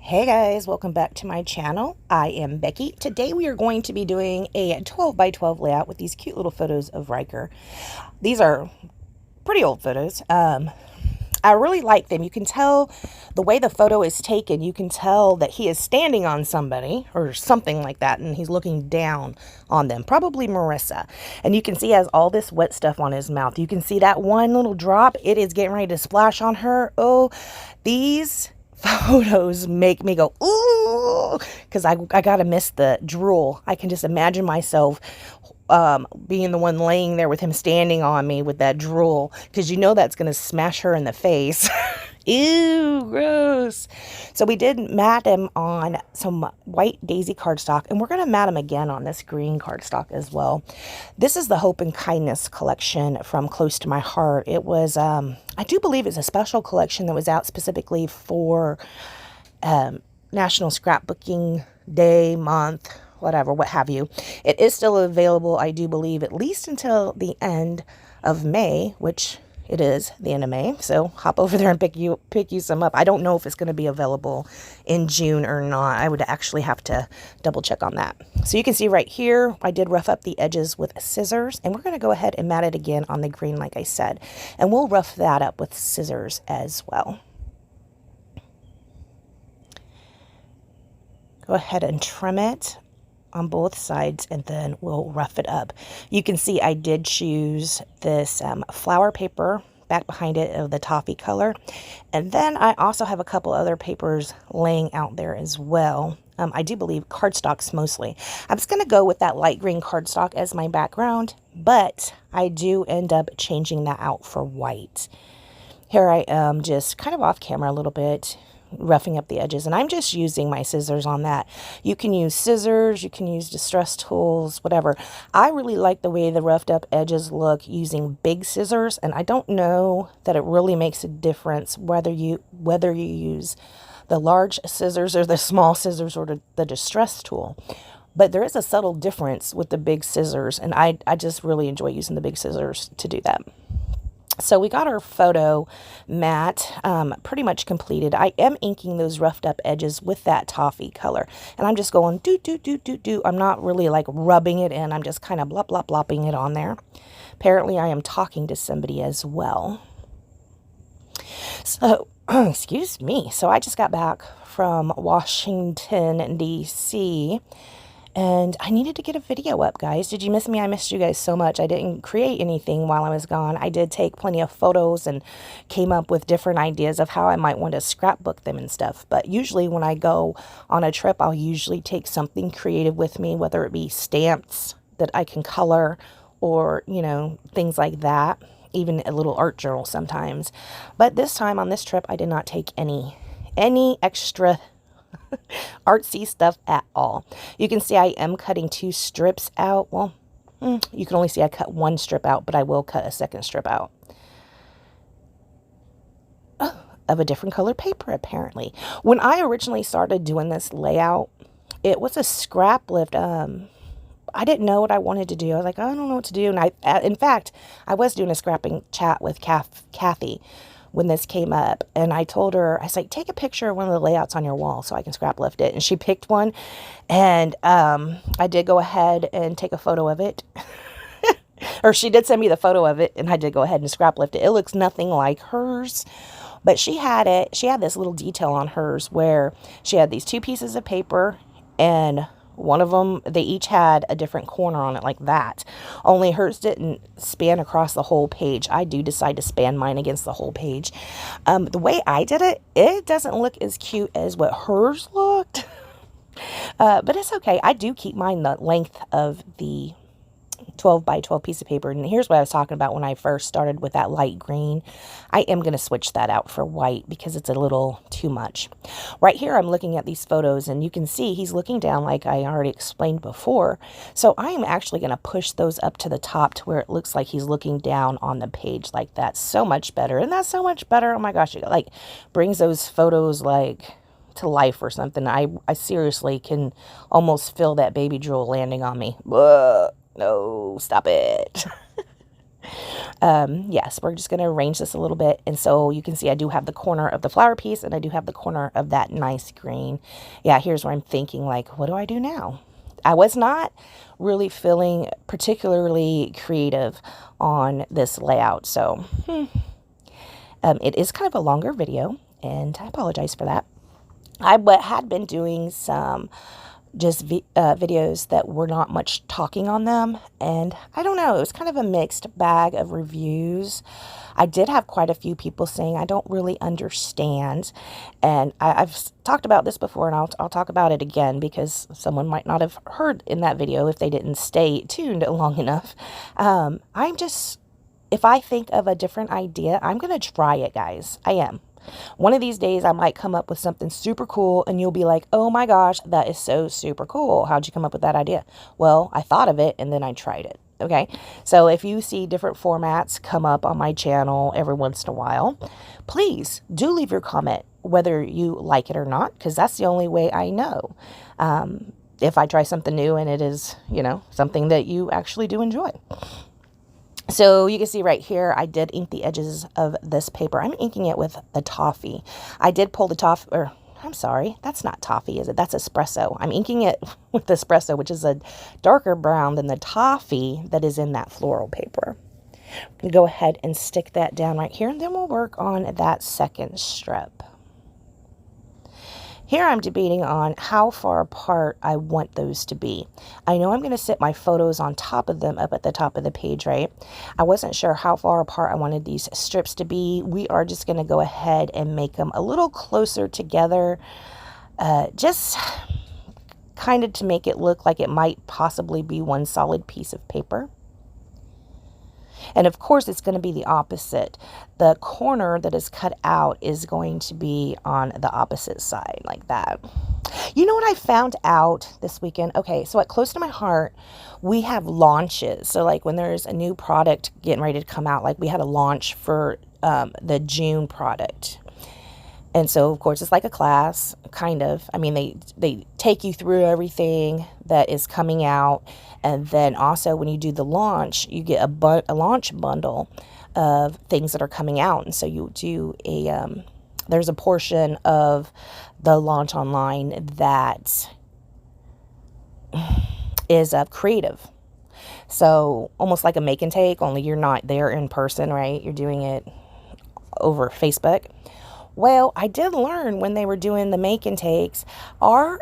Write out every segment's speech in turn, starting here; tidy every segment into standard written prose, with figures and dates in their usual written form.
Hey guys, welcome back to my channel. I am Becky. Today we are going to be doing a 12 by 12 layout with these cute little photos of Riker. These are pretty old photos. I really like them. You can tell the way the photo is taken, you can tell that he is standing on somebody or something like that, and he's looking down on them, probably Marissa. And you can see he has all this wet stuff on his mouth. You can see that one little drop. It is getting ready to splash on her. Oh, these photos make me go, ooh, because I gotta miss the drool. I can just imagine myself being the one laying there with him standing on me with that drool, because you know that's going to smash her in the face. Ew, gross. So we did mat him on some white daisy cardstock, and we're going to mat him again on this green cardstock as well. This is the Hope and Kindness collection from Close to My Heart. It was, I do believe it's a special collection that was out specifically for National Scrapbooking Day, month, whatever, what have you. It is still available, I do believe, at least until the end of May, which it is the end of May. So hop over there and pick you some up. I don't know if it's going to be available in June or not. I would actually have to double check on that. So you can see right here, I did rough up the edges with scissors, and we're going to go ahead and mat it again on the green, like I said, and we'll rough that up with scissors as well. Go ahead and trim it on both sides, and then we'll rough it up. You can see I did choose this flower paper back behind it of the toffee color, and then I also have a couple other papers laying out there as well. I do believe cardstocks mostly. I'm just going to go with that light green cardstock as my background, but I do end up changing that out for white. Here I am just kind of off camera a little bit, roughing up the edges, and I'm just using my scissors on that. You can use scissors, you can use distress tools, whatever. I really like the way the roughed up edges look using big scissors, and I don't know that it really makes a difference whether you use the large scissors or the small scissors or the distress tool. But there is a subtle difference with the big scissors, and I just really enjoy using the big scissors to do that. So we got our photo mat pretty much completed. I am inking those roughed up edges with that toffee color. And I'm just going do, do, do, do, do. I'm not really like rubbing it in. I'm just kind of blop, blop, blopping it on there. Apparently I am talking to somebody as well. So, excuse me. So I just got back from Washington, D.C., and I needed to get a video up, guys. Did you miss me? I missed you guys so much. I didn't create anything while I was gone. I did take plenty of photos and came up with different ideas of how I might want to scrapbook them and stuff. But usually when I go on a trip, I'll usually take something creative with me, whether it be stamps that I can color or, you know, things like that. Even a little art journal sometimes. But this time on this trip, I did not take any extra artsy stuff at all. You can see I am cutting 2 strips out. Well, you can only see I cut 1 strip out, but I will cut a second strip out of a different color paper, apparently. When I originally started doing this layout, it was a scrap lift. I didn't know what I wanted to do. I was like, I don't know what to do. And in fact, I was doing a scrapping chat with Kathy when this came up, and I told her, I was like, take a picture of one of the layouts on your wall so I can scrap lift it. And she picked one, and I did go ahead and take a photo of it. Or she did send me the photo of it, and I did go ahead and scrap lift it. It looks nothing like hers, but she had this little detail on hers where she had these 2 pieces of paper, and one of them, they each had a different corner on it like that. Only hers didn't span across the whole page. I do decide to span mine against the whole page. The way I did it, it doesn't look as cute as what hers looked. But it's okay. I do keep mine the length of the 12 by 12 piece of paper. And here's what I was talking about when I first started with that light green. I am going to switch that out for white because it's a little too much. Right here, I'm looking at these photos, and you can see he's looking down like I already explained before. So I am actually going to push those up to the top to where it looks like he's looking down on the page like that. So much better. And that's so much better. Oh my gosh, it like brings those photos like to life or something. I seriously can almost feel that baby drool landing on me. Whoa. No, stop it. Yes, we're just going to arrange this a little bit. And so you can see I do have the corner of the flower piece and I do have the corner of that nice green. Yeah, here's where I'm thinking like, what do I do now? I was not really feeling particularly creative on this layout. So it is kind of a longer video and I apologize for that. I had been doing some just videos that were not much talking on them, and I don't know, it was kind of a mixed bag of reviews. I did have quite a few people saying I don't really understand, and I've talked about this before, and I'll talk about it again because someone might not have heard in that video if they didn't stay tuned long enough. If I think of a different idea, I'm gonna try it, guys. I am. One of these days, I might come up with something super cool and you'll be like, oh my gosh, that is so super cool. How'd you come up with that idea? Well, I thought of it and then I tried it. Okay. So if you see different formats come up on my channel every once in a while, please do leave your comment whether you like it or not, because that's the only way I know if I try something new and it is, you know, something that you actually do enjoy. So you can see right here, I did ink the edges of this paper. I'm inking it with the toffee. I did pull the toffee, or I'm sorry, that's not toffee, is it? That's espresso. I'm inking it with espresso, which is a darker brown than the toffee that is in that floral paper. I'm going to go ahead and stick that down right here, and then we'll work on that second strip. Here I'm debating on how far apart I want those to be. I know I'm going to sit my photos on top of them up at the top of the page, right? I wasn't sure how far apart I wanted these strips to be. We are just going to go ahead and make them a little closer together, just kind of to make it look like it might possibly be one solid piece of paper. And of course, it's going to be the opposite. The corner that is cut out is going to be on the opposite side, like that. You know what I found out this weekend? Okay, so at Close to My Heart, we have launches. So like when there's a new product getting ready to come out, like we had a launch for the June product. And so, of course, it's like a class, kind of. I mean, they take you through everything that is coming out. And then also when you do the launch, you get a launch bundle of things that are coming out. And so you do there's a portion of the launch online that is creative. So almost like a make and take, only you're not there in person, right? You're doing it over Facebook. Well, I did learn when they were doing the make and takes, our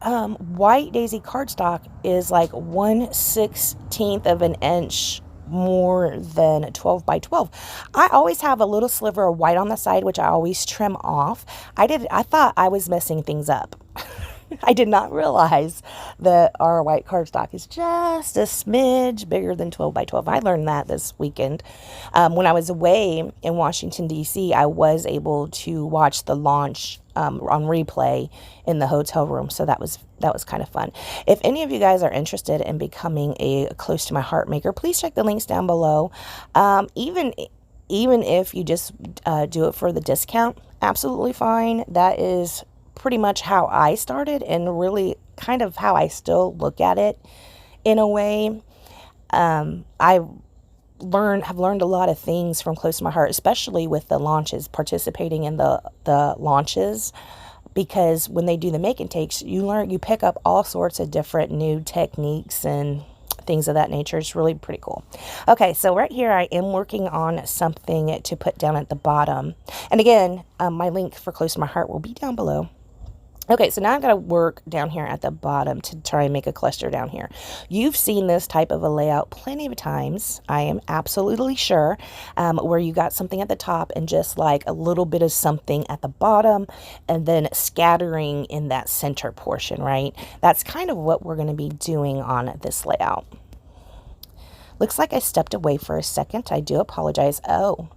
white daisy cardstock is like 1/16 of an inch more than 12 by 12. I always have a little sliver of white on the side, which I always trim off. I thought I was messing things up. I did not realize that our white cardstock is just a smidge bigger than 12 by 12. I learned that this weekend. When I was away in Washington, D.C., I was able to watch the launch on replay in the hotel room. So that was kind of fun. If any of you guys are interested in becoming a Close to My Heart maker, please check the links down below. Even if you just do it for the discount, absolutely fine. That is pretty much how I started and really kind of how I still look at it in a way. I have learned a lot of things from Close to My Heart, especially with the launches, participating in the launches, because when they do the make and takes, you pick up all sorts of different new techniques and things of that nature. It's really pretty cool. Okay, so right here I am working on something to put down at the bottom. And again, my link for Close to My Heart will be down below. Okay, so now I've got to work down here at the bottom to try and make a cluster down here. You've seen this type of a layout plenty of times, I am absolutely sure, where you got something at the top and just like a little bit of something at the bottom and then scattering in that center portion, right? That's kind of what we're going to be doing on this layout. Looks like I stepped away for a second. I do apologize. Oh,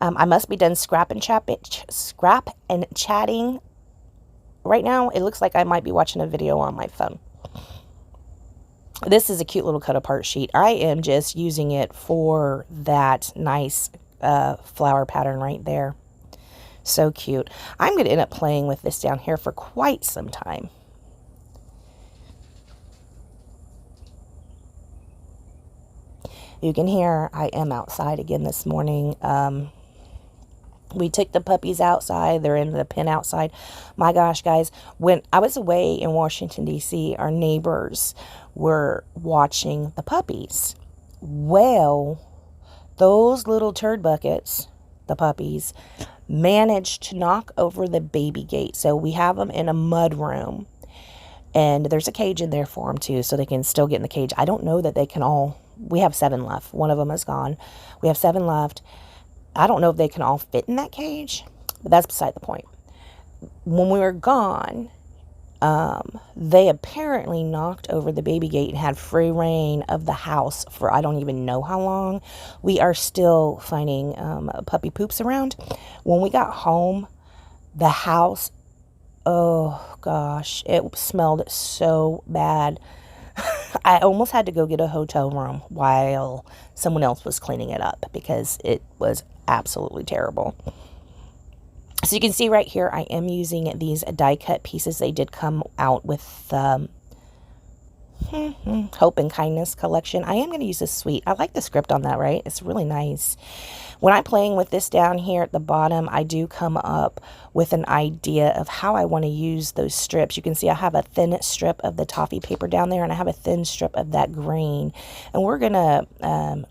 I must be done scrap and chatting. Right now, it looks like I might be watching a video on my phone. This is a cute little cut apart sheet. I am just using it for that nice flower pattern right there. So cute. I'm going to end up playing with this down here for quite some time. You can hear I am outside again this morning. We took the puppies outside. They're in the pen outside. My gosh, guys, when I was away in Washington, D.C., our neighbors were watching the puppies. Well, those little turd buckets, the puppies, managed to knock over the baby gate. So we have them in a mud room. And there's a cage in there for them, too, so they can still get in the cage. I don't know that they can all... We have 7 left. One of them is gone. We have 7 left. I don't know if they can all fit in that cage, but that's beside the point. When we were gone, they apparently knocked over the baby gate and had free reign of the house for I don't even know how long. We are still finding puppy poops around. When we got home, the house, oh gosh, it smelled so bad. I almost had to go get a hotel room while someone else was cleaning it up because it was absolutely terrible. So you can see right here, I am using these die cut pieces. They did come out with Hope and Kindness collection. I am going to use this sweet. I like the script on that, right? It's really nice. When I'm playing with this down here at the bottom, I do come up with an idea of how I want to use those strips. You can see I have a thin strip of the toffee paper down there, and I have a thin strip of that green. And we're going to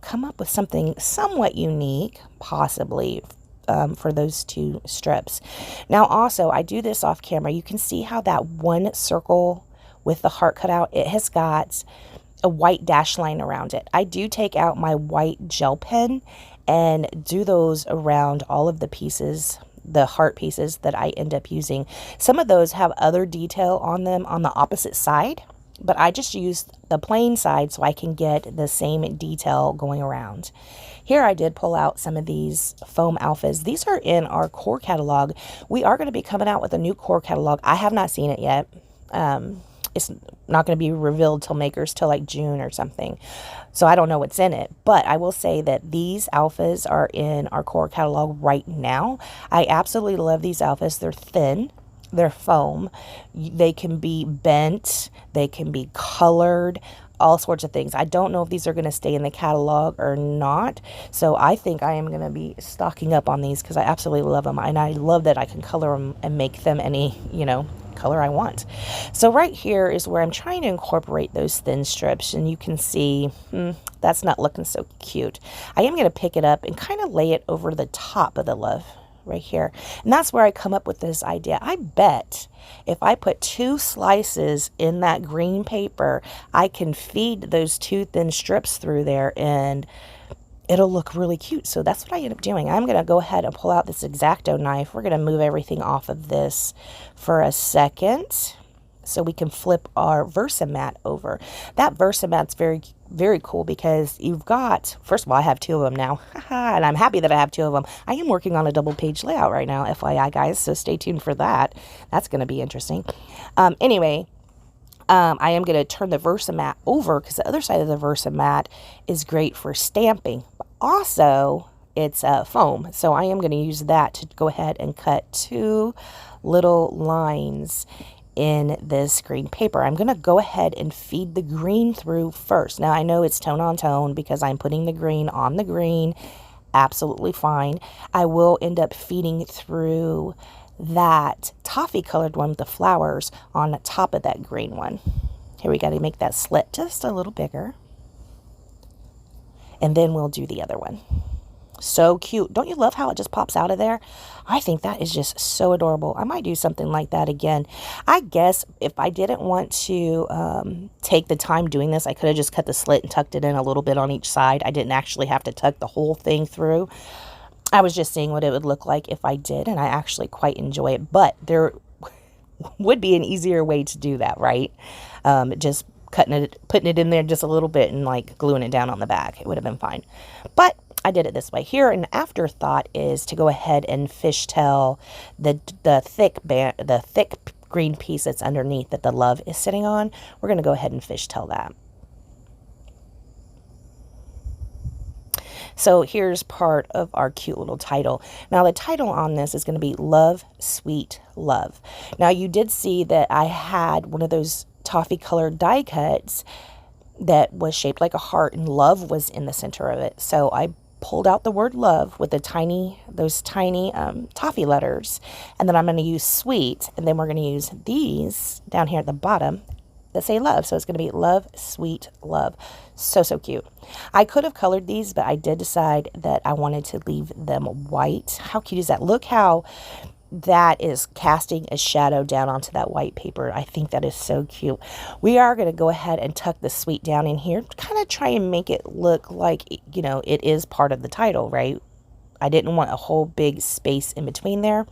come up with something somewhat unique, possibly, for those 2 strips. Now, also, I do this off camera. You can see how that one circle with the heart cut out, it has got a white dash line around it. I do take out my white gel pen and do those around all of the pieces, the heart pieces that I end up using. Some of those have other detail on them on the opposite side, but I just use the plain side so I can get the same detail going around. Here I did pull out some of these foam alphas. These are in our core catalog. We are going to be coming out with a new core catalog. I have not seen it yet. It's not going to be revealed till Makers till like June or something. So I don't know what's in it. But I will say that these alphas are in our core catalog right now. I absolutely love these alphas. They're thin. They're foam. They can be bent. They can be colored. All sorts of things. I don't know if these are going to stay in the catalog or not. So I think I am going to be stocking up on these because I absolutely love them. And I love that I can color them and make them any, color I want. So right here is where I'm trying to incorporate those thin strips. And you can see that's not looking so cute. I am going to pick it up and kind of lay it over the top of the love right here. And that's where I come up with this idea. I bet if I put 2 slices in that green paper, I can feed those 2 thin strips through there and it'll look really cute. So that's what I end up doing. I'm going to go ahead and pull out this X-Acto knife. We're going to move everything off of this for a second so we can flip our Versamat over. That Versamat's very, very cool because you've got, first of all, I have 2 of them now. And I'm happy that I have 2 of them. I am working on a double page layout right now, FYI, guys. So stay tuned for that. That's going to be interesting. Anyway, I am going to turn the Versamat over because the other side of the Versamat is great for stamping. But also, it's foam. So I am going to use that to go ahead and cut 2 little lines in this green paper. I'm going to go ahead and feed the green through first. Now, I know it's tone on tone because I'm putting the green on the green. Absolutely fine. I will end up feeding through that toffee colored one with the flowers on the top of that green one. Here we got to make that slit just a little bigger. And then we'll do the other one. So cute. Don't you love how it just pops out of there? I think that is just so adorable. I might do something like that again. I guess if I didn't want to take the time doing this, I could have just cut the slit and tucked it in a little bit on each side. I didn't actually have to tuck the whole thing through. I was just seeing what it would look like if I did, and I actually quite enjoy it. But there would be an easier way to do that, right? Just putting it in there just a little bit and like gluing it down on the back. It would have been fine. But I did it this way. Here, an afterthought is to go ahead and fishtail the thick green piece that's underneath that the love is sitting on. We're going to go ahead and fishtail that. So here's part of our cute little title. Now the title on this is going to be Love, Sweet Love. Now you did see that I had one of those toffee colored die cuts that was shaped like a heart, and love was in the center of it. So I pulled out the word love with those tiny toffee letters, and then I'm going to use sweet, and then we're going to use these down here at the bottom that say love. So it's going to be love, sweet, love. So, so cute. I could have colored these, but I did decide that I wanted to leave them white. How cute is that? Look how that is casting a shadow down onto that white paper. I think that is so cute. We are going to go ahead and tuck the sweet down in here, kind of try and make it look like, you know, it is part of the title, right? I didn't want a whole big space in between there.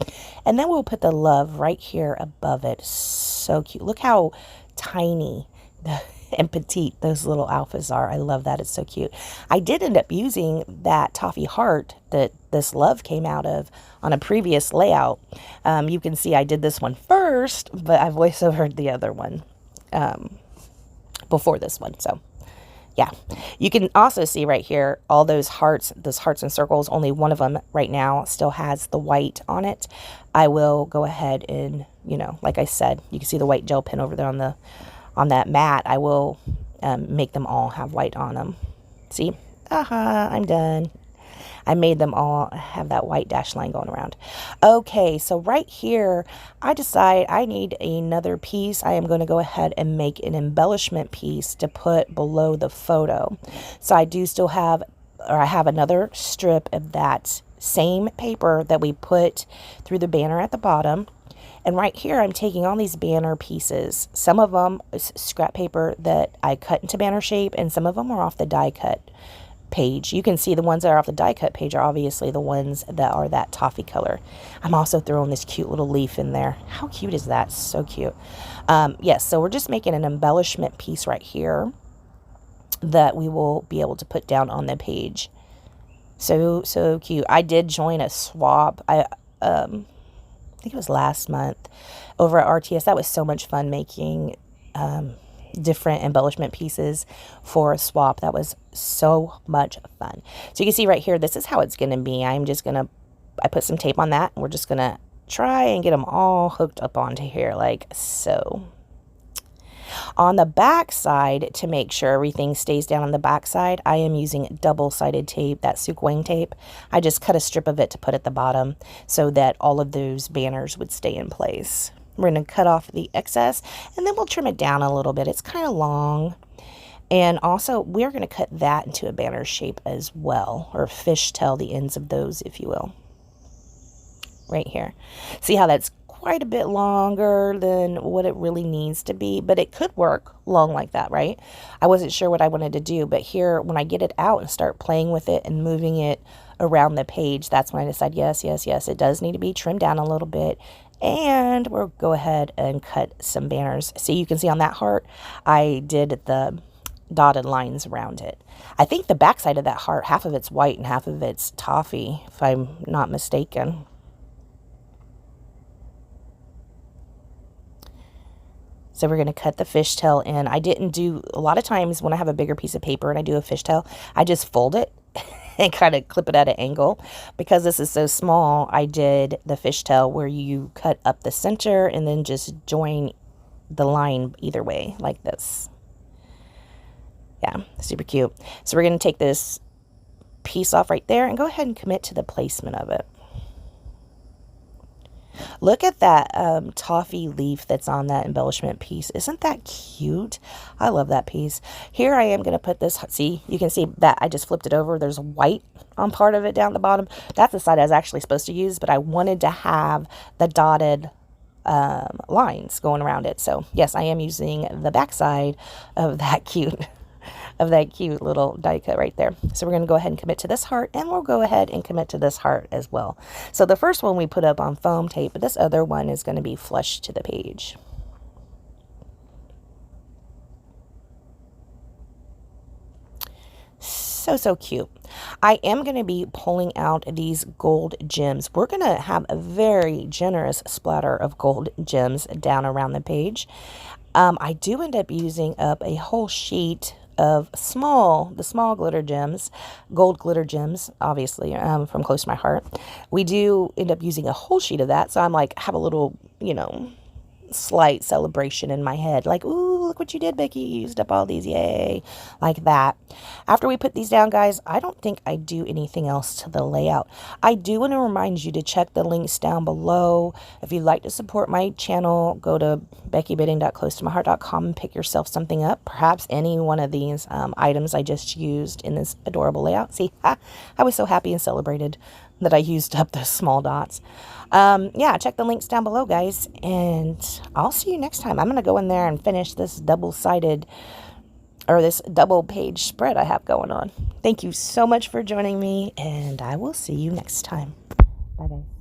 And then we'll put the love right here above it. So cute. Look how tiny and petite those little alphas are. I love that. It's so cute. I did end up using that toffee heart that this love came out of on a previous layout. You can see I did this one first, but I voiceovered the other one before this one. So yeah, you can also see right here all those hearts and circles. Only one of them right now still has the white on it. I will go ahead and, you know, like I said, you can see the white gel pen over there on that mat. I will make them all have white on them. See? I'm done. I made them all have that white dash line going around. Okay, so right here, I decide I need another piece. I am going to go ahead and make an embellishment piece to put below the photo. So I do still have, or I have another strip of that same paper that we put through the banner at the bottom. And right here, I'm taking all these banner pieces. Some of them is scrap paper that I cut into banner shape, and some of them are off the die cut page. You can see the ones that are off the die cut page are obviously the ones that are that toffee color. I'm also throwing this cute little leaf in there. How cute is that? So cute. Yes, so we're just making an embellishment piece right here that we will be able to put down on the page. So, so cute. I did join a swap. I think it was last month over at RTS. That was so much fun making different embellishment pieces for a swap. That was so much fun. So you can see right here, this is how it's going to be. I put some tape on that, and we're just going to try and get them all hooked up onto here like so. On the back side, to make sure everything stays down on the back side, I am using double-sided tape, that Sukwang tape. I just cut a strip of it to put at the bottom so that all of those banners would stay in place. We're going to cut off the excess, and then we'll trim it down a little bit. It's kind of long. And also, we're going to cut that into a banner shape as well, or fishtail the ends of those, if you will. Right here. See how that's quite a bit longer than what it really needs to be, but it could work long like that, right? I wasn't sure what I wanted to do, but here, when I get it out and start playing with it and moving it around the page, that's when I decide, yes, it does need to be trimmed down a little bit. And we'll go ahead and cut some banners. See, you can see on that heart, I did the dotted lines around it. I think the back side of that heart, half of it's white and half of it's toffee, if I'm not mistaken. So we're going to cut the fishtail in. I didn't do, a lot of times when I have a bigger piece of paper and I do a fishtail, I just fold it and kind of clip it at an angle. Because this is so small, I did the fishtail where you cut up the center and then just join the line either way, like this. Yeah, super cute. So we're going to take this piece off right there and go ahead and commit to the placement of it. Look at that toffee leaf that's on that embellishment piece. Isn't that cute? I love that piece. Here I am going to put this, see, you can see that I just flipped it over. There's white on part of it down the bottom. That's the side I was actually supposed to use, but I wanted to have the dotted lines going around it. So yes, I am using the back side of that cute little die cut right there. So we're going to go ahead and commit to this heart, and we'll go ahead and commit to this heart as well. So the first one we put up on foam tape, but this other one is going to be flush to the page. So cute. I am going to be pulling out these gold gems. We're going to have a very generous splatter of gold gems down around the page. I do end up using up a whole sheet of the small glitter gems, gold glitter gems, obviously, from Close to My Heart. We do end up using a whole sheet of that, so I'm like, have a little, you know, slight celebration in my head, like, ooh, look what you did, Becky. You used up all these. Yay. Like that. After we put these down, guys, I don't think I do anything else to the layout. I do want to remind you to check the links down below. If you'd like to support my channel, go to beckybidding.closetomyheart.com and pick yourself something up. Perhaps any one of these items I just used in this adorable layout. See, I was so happy and celebrated that I used up those small dots. Yeah, check the links down below, guys, and I'll see you next time. I'm going to go in there and finish this double-sided, or this double-page spread I have going on. Thank you so much for joining me, and I will see you next time. Bye, guys.